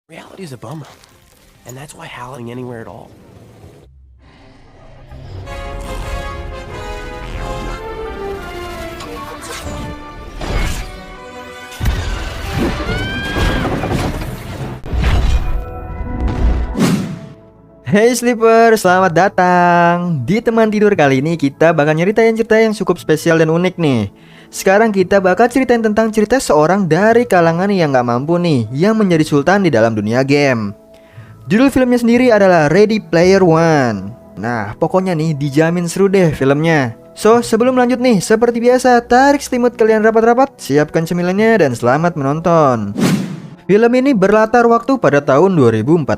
Reality is a bummer, and that's why howling anywhere at all. Hey Sleeper, selamat datang. Di teman tidur kali ini kita bakal nyeritain cerita yang cukup spesial dan unik nih. Sekarang kita bakal ceritain tentang cerita seorang dari kalangan yang gak mampu nih, yang menjadi sultan di dalam dunia game. Judul filmnya sendiri adalah Ready Player One. Nah, pokoknya nih dijamin seru deh filmnya. So, sebelum lanjut nih, seperti biasa, tarik selimut kalian rapat-rapat, siapkan cemilannya dan selamat menonton. Film ini berlatar waktu pada tahun 2045,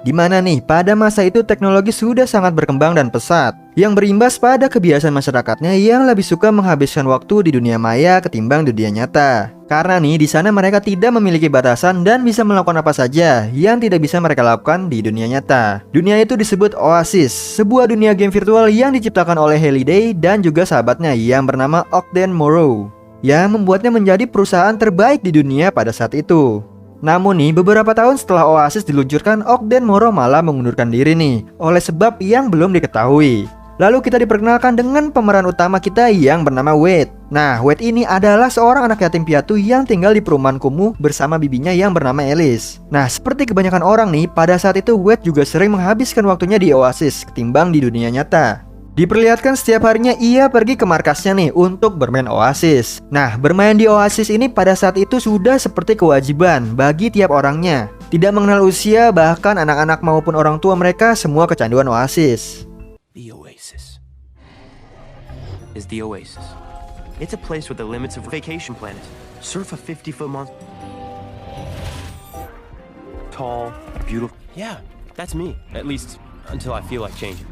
di mana nih pada masa itu teknologi sudah sangat berkembang dan pesat, yang berimbas pada kebiasaan masyarakatnya yang lebih suka menghabiskan waktu di dunia maya ketimbang dunia nyata. Karena nih di sana mereka tidak memiliki batasan dan bisa melakukan apa saja yang tidak bisa mereka lakukan di dunia nyata. Dunia itu disebut Oasis, sebuah dunia game virtual yang diciptakan oleh Halliday dan juga sahabatnya yang bernama Ogden Morrow, yang membuatnya menjadi perusahaan terbaik di dunia pada saat itu. Namun nih, beberapa tahun setelah Oasis diluncurkan, Ogden Morrow malah mengundurkan diri nih, oleh sebab yang belum diketahui. Lalu kita diperkenalkan dengan pemeran utama kita yang bernama Wade. Nah, Wade ini adalah seorang anak yatim piatu yang tinggal di perumahan kumuh bersama bibinya yang bernama Alice. Nah, seperti kebanyakan orang nih, pada saat itu Wade juga sering menghabiskan waktunya di Oasis ketimbang di dunia nyata. Diperlihatkan setiap harinya ia pergi ke markasnya nih untuk bermain Oasis. Nah, bermain di Oasis ini pada saat itu sudah seperti kewajiban bagi tiap orangnya. Tidak mengenal usia, bahkan anak-anak maupun orang tua mereka semua kecanduan Oasis. The Oasis is the Oasis. It's a place with the limits of vacation planet. Surf a 50-foot monster. Tall, beautiful. Yeah, that's me. At least until I feel like changing.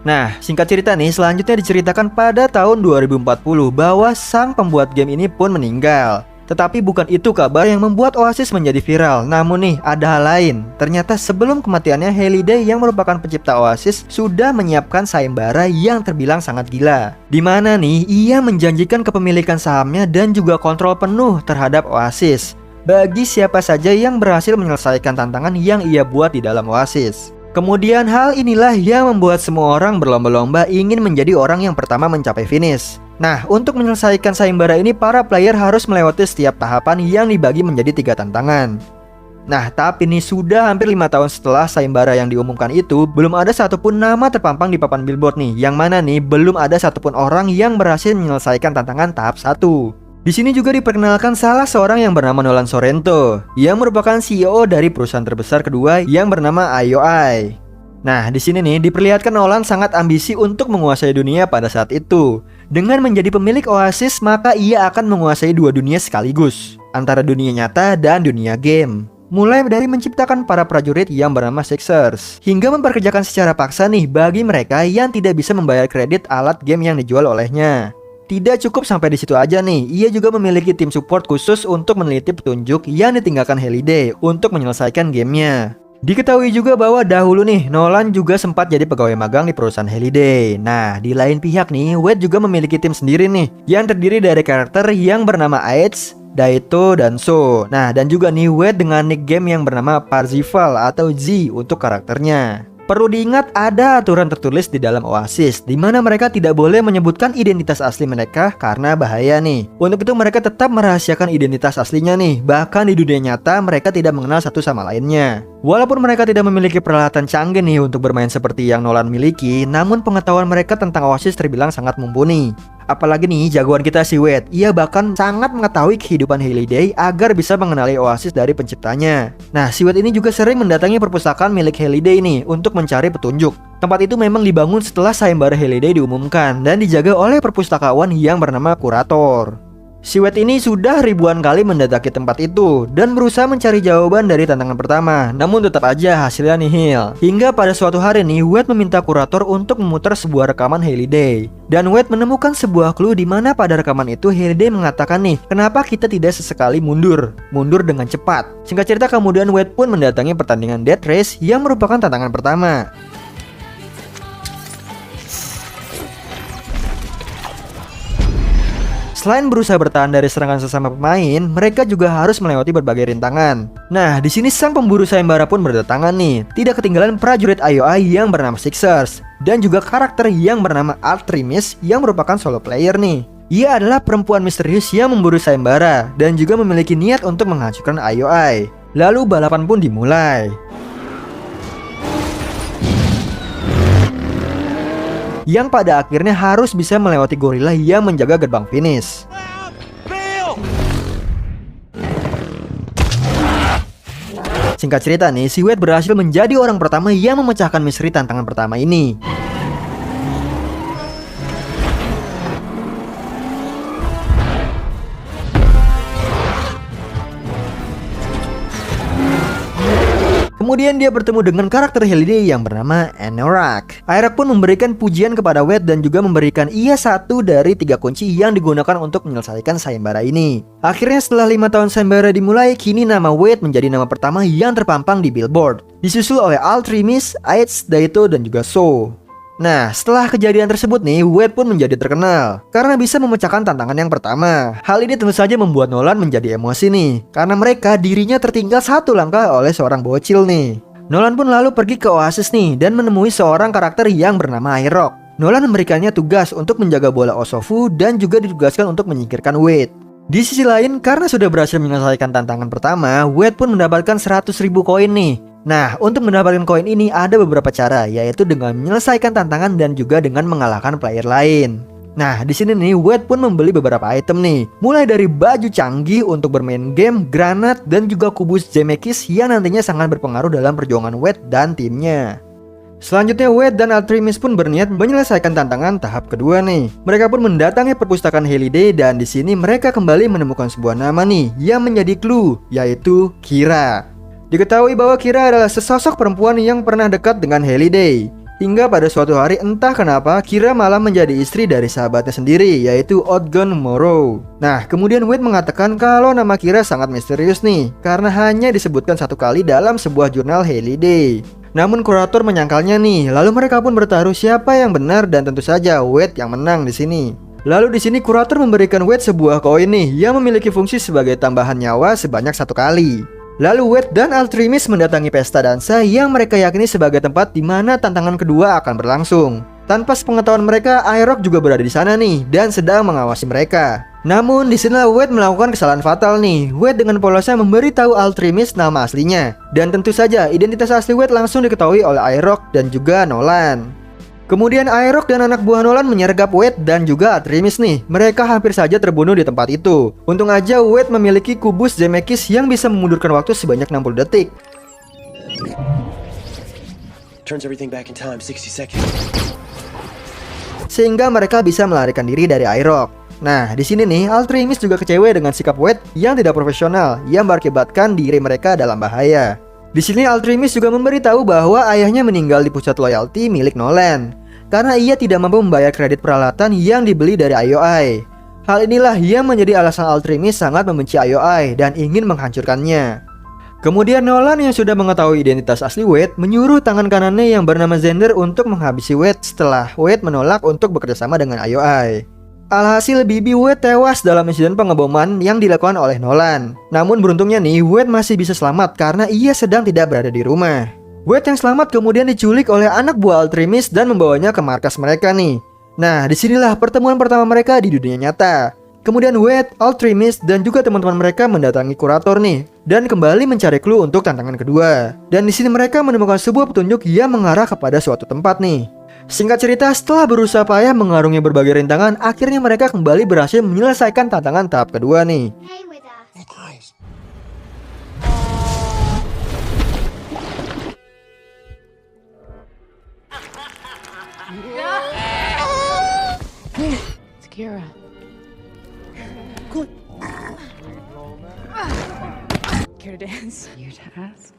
Nah, singkat cerita nih, selanjutnya diceritakan pada tahun 2040 bahwa sang pembuat game ini pun meninggal. Tetapi bukan itu kabar yang membuat Oasis menjadi viral. Namun nih, ada hal lain. Ternyata sebelum kematiannya, Halliday yang merupakan pencipta Oasis sudah menyiapkan sayembara yang terbilang sangat gila. Dimana nih, ia menjanjikan kepemilikan sahamnya dan juga kontrol penuh terhadap Oasis bagi siapa saja yang berhasil menyelesaikan tantangan yang ia buat di dalam Oasis. Kemudian hal inilah yang membuat semua orang berlomba-lomba ingin menjadi orang yang pertama mencapai finish. Nah, untuk menyelesaikan sayembara ini, para player harus melewati setiap tahapan yang dibagi menjadi 3 tantangan. Nah, tapi nih sudah hampir 5 tahun setelah sayembara yang diumumkan itu, belum ada satupun nama terpampang di papan billboard nih, yang mana nih belum ada satupun orang yang berhasil menyelesaikan tantangan tahap 1. Di sini juga diperkenalkan salah seorang yang bernama Nolan Sorrento, yang merupakan CEO dari perusahaan terbesar kedua yang bernama IOI. Nah, di sini nih diperlihatkan Nolan sangat ambisi untuk menguasai dunia pada saat itu. Dengan menjadi pemilik Oasis, maka ia akan menguasai 2 dunia sekaligus, antara dunia nyata dan dunia game. Mulai dari menciptakan para prajurit yang bernama Sixers, hingga memperkerjakan secara paksa nih bagi mereka yang tidak bisa membayar kredit alat game yang dijual olehnya. Tidak cukup sampai di situ aja nih, ia juga memiliki tim support khusus untuk meneliti petunjuk yang ditinggalkan Halliday untuk menyelesaikan gamenya. Diketahui juga bahwa dahulu nih, Nolan juga sempat jadi pegawai magang di perusahaan Halliday. Nah, di lain pihak nih, Wade juga memiliki tim sendiri nih, yang terdiri dari karakter yang bernama Aetz, Daito, dan So. Nah, dan juga nih Wade dengan nick game yang bernama Parzival atau Z untuk karakternya. Perlu diingat ada aturan tertulis di dalam Oasis, di mana mereka tidak boleh menyebutkan identitas asli mereka karena bahaya nih. Untuk itu mereka tetap merahasiakan identitas aslinya nih. Bahkan di dunia nyata mereka tidak mengenal satu sama lainnya. Walaupun mereka tidak memiliki peralatan canggih nih untuk bermain seperti yang Nolan miliki, namun pengetahuan mereka tentang Oasis terbilang sangat mumpuni. Apalagi nih jagoan kita si Wade, ia bahkan sangat mengetahui kehidupan Halliday agar bisa mengenali Oasis dari penciptanya. Nah, si Wade ini juga sering mendatangi perpustakaan milik Halliday nih untuk mencari petunjuk. Tempat itu memang dibangun setelah sayembara Halliday diumumkan dan dijaga oleh perpustakawan yang bernama kurator. Si Wade ini sudah ribuan kali mendatangi tempat itu dan berusaha mencari jawaban dari tantangan pertama, namun tetap aja hasilnya nihil. Hingga pada suatu hari nih, Wade meminta kurator untuk memutar sebuah rekaman Halliday. Dan Wade menemukan sebuah clue di mana pada rekaman itu Halliday mengatakan nih, kenapa kita tidak sesekali mundur dengan cepat. Singkat cerita, kemudian Wade pun mendatangi pertandingan Death Race yang merupakan tantangan pertama. selain berusaha bertahan dari serangan sesama pemain, mereka juga harus melewati berbagai rintangan. Nah, di sini sang pemburu sayembara pun berdatangan nih. Tidak ketinggalan prajurit IOI yang bernama Sixers dan juga karakter yang bernama Artemis yang merupakan solo player nih. Ia adalah perempuan misterius yang memburu sayembara dan juga memiliki niat untuk menghancurkan IOI. Lalu balapan pun dimulai. Yang pada akhirnya harus bisa melewati gorila yang menjaga gerbang finish. Singkat cerita nih, si Wade berhasil menjadi orang pertama yang memecahkan misteri tantangan pertama ini. Kemudian dia bertemu dengan karakter Halliday yang bernama Anorak. Ayrak pun memberikan pujian kepada Wade dan juga memberikan ia satu dari 3 kunci yang digunakan untuk menyelesaikan sayembara ini. Akhirnya setelah 5 tahun sayembara dimulai, kini nama Wade menjadi nama pertama yang terpampang di billboard, disusul oleh Artemis, Aids, Daito, dan juga So. Nah, setelah kejadian tersebut nih, Wade pun menjadi terkenal karena bisa memecahkan tantangan yang pertama. Hal ini tentu saja membuat Nolan menjadi emosi nih, karena mereka dirinya tertinggal 1 langkah oleh seorang bocil nih. Nolan pun lalu pergi ke Oasis nih dan menemui seorang karakter yang bernama Iroh. Nolan memberikannya tugas untuk menjaga bola Osofu dan juga ditugaskan untuk menyingkirkan Wade. Di sisi lain, karena sudah berhasil menyelesaikan tantangan pertama, Wade pun mendapatkan 100.000 koin nih. Nah, untuk mendapatkan koin ini ada beberapa cara, yaitu dengan menyelesaikan tantangan dan juga dengan mengalahkan player lain. Nah, di sini nih Wade pun membeli beberapa item nih, mulai dari baju canggih untuk bermain game, granat, dan juga kubus Zemeckis yang nantinya sangat berpengaruh dalam perjuangan Wade dan timnya. Selanjutnya Wade dan Artemis pun berniat menyelesaikan tantangan tahap kedua nih. Mereka pun mendatangi perpustakaan Halliday dan di sini mereka kembali menemukan sebuah nama nih yang menjadi clue, yaitu Kira. Diketahui bahwa Kira adalah sesosok perempuan yang pernah dekat dengan Halliday. Hingga pada suatu hari entah kenapa Kira malah menjadi istri dari sahabatnya sendiri, yaitu Outgun Morrow. Nah, kemudian Wade mengatakan kalau nama Kira sangat misterius nih, karena hanya disebutkan 1 kali dalam sebuah jurnal Halliday. Namun kurator menyangkalnya nih, lalu mereka pun bertaruh siapa yang benar dan tentu saja Wade yang menang di sini. Lalu di sini kurator memberikan Wade sebuah koin nih yang memiliki fungsi sebagai tambahan nyawa sebanyak 1 kali. Lalu Wade dan Artemis mendatangi pesta dansa yang mereka yakini sebagai tempat di mana tantangan kedua akan berlangsung. Tanpa sepengetahuan mereka, Iroh juga berada di sana nih dan sedang mengawasi mereka. Namun di sini Wade melakukan kesalahan fatal nih. Wade dengan polosnya memberitahu Artemis nama aslinya. Dan tentu saja identitas asli Wade langsung diketahui oleh Iroh dan juga Nolan. Kemudian Iroh dan anak buah Nolan menyergap Wade dan juga Artemis nih. Mereka hampir saja terbunuh di tempat itu. Untung aja Wade memiliki kubus Zemeckis yang bisa memundurkan waktu sebanyak 60 detik. Turns everything back in time, 60 seconds. Sehingga mereka bisa melarikan diri dari Iroh. Nah, di sini nih Artemis juga kecewa dengan sikap Wade yang tidak profesional yang berakibatkan diri mereka dalam bahaya. Di sini Artemis juga memberitahu bahwa ayahnya meninggal di pusat loyalty milik Nolan karena ia tidak mampu membayar kredit peralatan yang dibeli dari IOI. Hal inilah yang menjadi alasan Artemis sangat membenci IOI dan ingin menghancurkannya. Kemudian Nolan yang sudah mengetahui identitas asli Wade menyuruh tangan kanannya yang bernama Xander untuk menghabisi Wade setelah Wade menolak untuk bekerjasama dengan IOI. Alhasil Bibi Wade tewas dalam insiden pengeboman yang dilakukan oleh Nolan. Namun beruntungnya nih Wade masih bisa selamat karena ia sedang tidak berada di rumah. Wade yang selamat kemudian diculik oleh anak buah Artemis dan membawanya ke markas mereka nih. Nah, disinilah pertemuan pertama mereka di dunia nyata. Kemudian Wade, Artemis, dan juga teman-teman mereka mendatangi kurator nih dan kembali mencari clue untuk tantangan kedua. Dan di sini mereka menemukan sebuah petunjuk yang mengarah kepada suatu tempat nih. Singkat cerita, setelah berusaha payah mengarungi berbagai rintangan, akhirnya mereka kembali berhasil menyelesaikan tantangan tahap kedua nih. It's Kira. Good. Care to dance? Your task.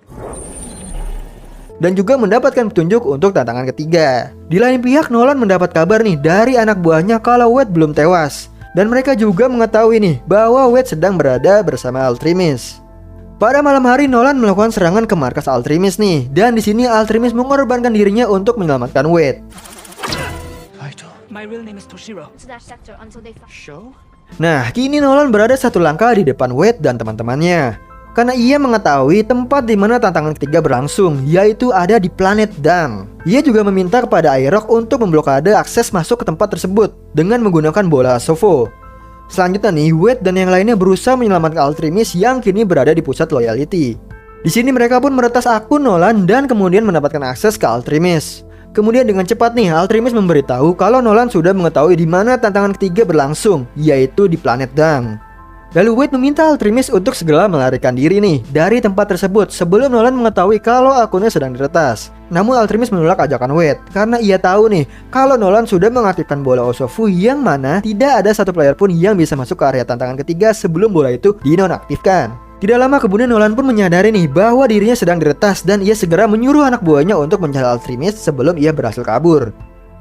Dan juga mendapatkan petunjuk untuk tantangan ketiga. Di lain pihak, Nolan mendapat kabar nih dari anak buahnya kalau Wade belum tewas. Dan mereka juga mengetahui nih bahwa Wade sedang berada bersama Artemis. Pada malam hari, Nolan melakukan serangan ke markas Artemis nih. Dan di sini Artemis mengorbankan dirinya untuk menyelamatkan Wade. Kaito. My real name is Toshiro. To that sector until they find. Show? Nah, kini Nolan berada satu langkah di depan Wade dan teman-temannya. Karena ia mengetahui tempat di mana tantangan ketiga berlangsung, yaitu ada di planet Dam. Ia juga meminta kepada Aerok untuk memblokade akses masuk ke tempat tersebut dengan menggunakan bola Sovo. Selanjutnya nih, Wade dan yang lainnya berusaha menyelamatkan Altrimis yang kini berada di pusat loyalty. Di sini mereka pun meretas akun Nolan dan kemudian mendapatkan akses ke Altrimis. Kemudian dengan cepat nih, Altrimis memberitahu kalau Nolan sudah mengetahui di mana tantangan ketiga berlangsung, yaitu di planet Dam. Lalu Wade meminta Altrimis untuk segera melarikan diri nih dari tempat tersebut sebelum Nolan mengetahui kalau akunnya sedang diretas. Namun Altrimis menolak ajakan Wade karena ia tahu nih kalau Nolan sudah mengaktifkan bola Osofu yang mana tidak ada satu player pun yang bisa masuk ke area tantangan ketiga sebelum bola itu dinonaktifkan. Tidak lama kemudian Nolan pun menyadari nih bahwa dirinya sedang diretas dan ia segera menyuruh anak buahnya untuk mencari Altrimis sebelum ia berhasil kabur.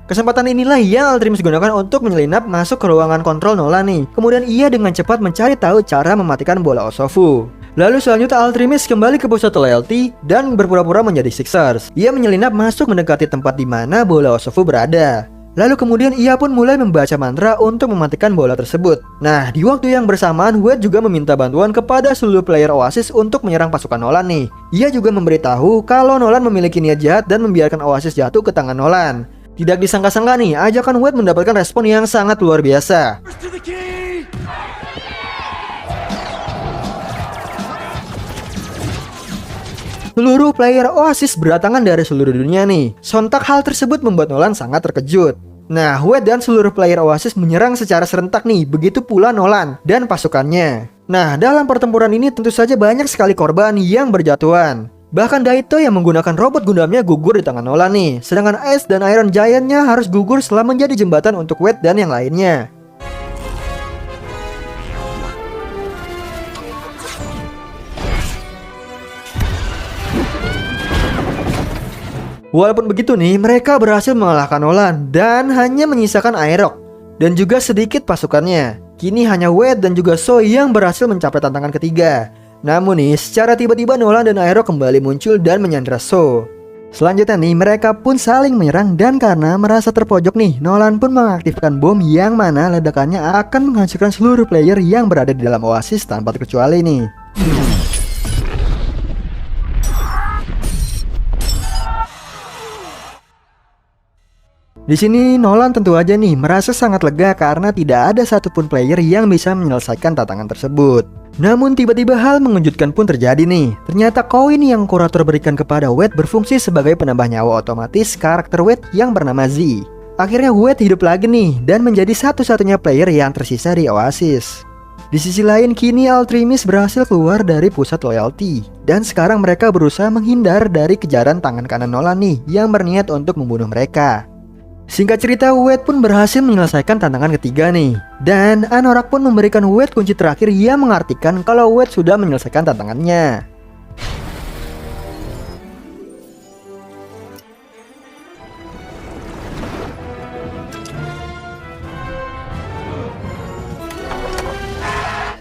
Kesempatan inilah yang Altrimis gunakan untuk menyelinap masuk ke ruangan kontrol Nolan nih. Kemudian ia dengan cepat mencari tahu cara mematikan bola Osofu. Lalu selanjutnya Altrimis kembali ke pusat loyalty dan berpura-pura menjadi Sixers. Ia menyelinap masuk mendekati tempat di mana bola Osofu berada. Lalu kemudian ia pun mulai membaca mantra untuk mematikan bola tersebut. Nah, di waktu yang bersamaan Wade juga meminta bantuan kepada seluruh player Oasis untuk menyerang pasukan Nolan nih. Ia juga memberitahu kalau Nolan memiliki niat jahat dan membiarkan Oasis jatuh ke tangan Nolan. Tidak disangka-sangka nih, ajakan Wade mendapatkan respon yang sangat luar biasa. Seluruh player Oasis berdatangan dari seluruh dunia nih. Sontak hal tersebut membuat Nolan sangat terkejut. Nah, Wade dan seluruh player Oasis menyerang secara serentak nih, begitu pula Nolan dan pasukannya. Nah, dalam pertempuran ini tentu saja banyak sekali korban yang berjatuhan. Bahkan Daito yang menggunakan robot Gundamnya gugur di tangan Nolan nih. Sedangkan Ice dan Iron Giant-nya harus gugur setelah menjadi jembatan untuk Wade dan yang lainnya. Walaupun begitu nih, mereka berhasil mengalahkan Nolan dan hanya menyisakan Aerok dan juga sedikit pasukannya. Kini hanya Wade dan juga So yang berhasil mencapai tantangan ketiga. Namun nih, secara tiba-tiba Nolan dan Aerok kembali muncul dan menyandra So. Selanjutnya nih, mereka pun saling menyerang dan karena merasa terpojok nih, Nolan pun mengaktifkan bom yang mana ledakannya akan menghancurkan seluruh player yang berada di dalam Oasis tanpa terkecuali nih. Di sini Nolan tentu aja nih merasa sangat lega karena tidak ada satupun player yang bisa menyelesaikan tantangan tersebut. Namun tiba-tiba hal mengejutkan pun terjadi nih. Ternyata koin yang kurator berikan kepada Wade berfungsi sebagai penambah nyawa otomatis karakter Wade yang bernama Z. Akhirnya Wade hidup lagi nih dan menjadi satu-satunya player yang tersisa di Oasis. Di sisi lain kini Altrimis berhasil keluar dari pusat loyalty dan sekarang mereka berusaha menghindar dari kejaran tangan kanan Nolan nih yang berniat untuk membunuh mereka. Singkat cerita, Wade pun berhasil menyelesaikan tantangan ketiga nih. Dan Anorak pun memberikan Wade kunci terakhir yang mengartikan kalau Wade sudah menyelesaikan tantangannya.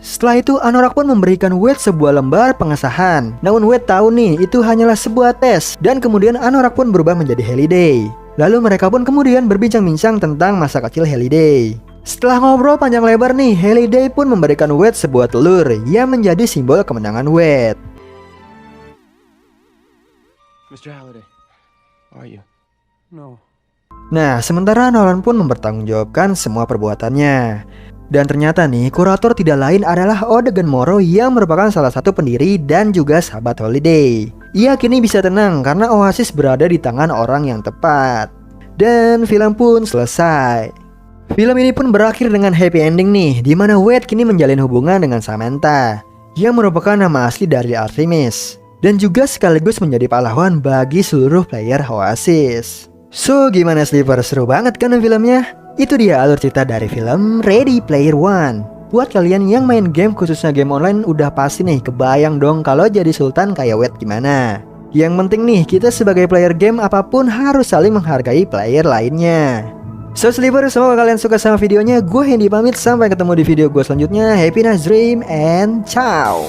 Setelah itu Anorak pun memberikan Wade sebuah lembar pengesahan. Namun Wade tahu nih itu hanyalah sebuah tes. Dan kemudian Anorak pun berubah menjadi Halliday. Lalu mereka pun kemudian berbincang-bincang tentang masa kecil Halliday. Setelah ngobrol panjang lebar nih, Halliday pun memberikan Wade sebuah telur yang menjadi simbol kemenangan Wade. Mr. Halliday, are you? No. Nah, sementara Nolan pun mempertanggungjawabkan semua perbuatannya. Dan ternyata nih, kurator tidak lain adalah Odegan Moro yang merupakan salah satu pendiri dan juga sahabat Holiday. Ia kini bisa tenang karena Oasis berada di tangan orang yang tepat. Dan film pun selesai. Film ini pun berakhir dengan happy ending nih, di mana Wade kini menjalin hubungan dengan Samantha, yang merupakan nama asli dari Artemis, dan juga sekaligus menjadi pahlawan bagi seluruh player Oasis. So, gimana Sleeper? Seru banget kan filmnya? Itu dia alur cerita dari film Ready Player One. Buat kalian yang main game, khususnya game online, udah pasti nih kebayang dong kalau jadi sultan kayak Wade gimana. Yang penting nih, kita sebagai player game apapun harus saling menghargai player lainnya. So Sleeper, semoga kalian suka sama videonya. Gue Hendy pamit, sampai ketemu di video gue selanjutnya. Happy nice dream and ciao.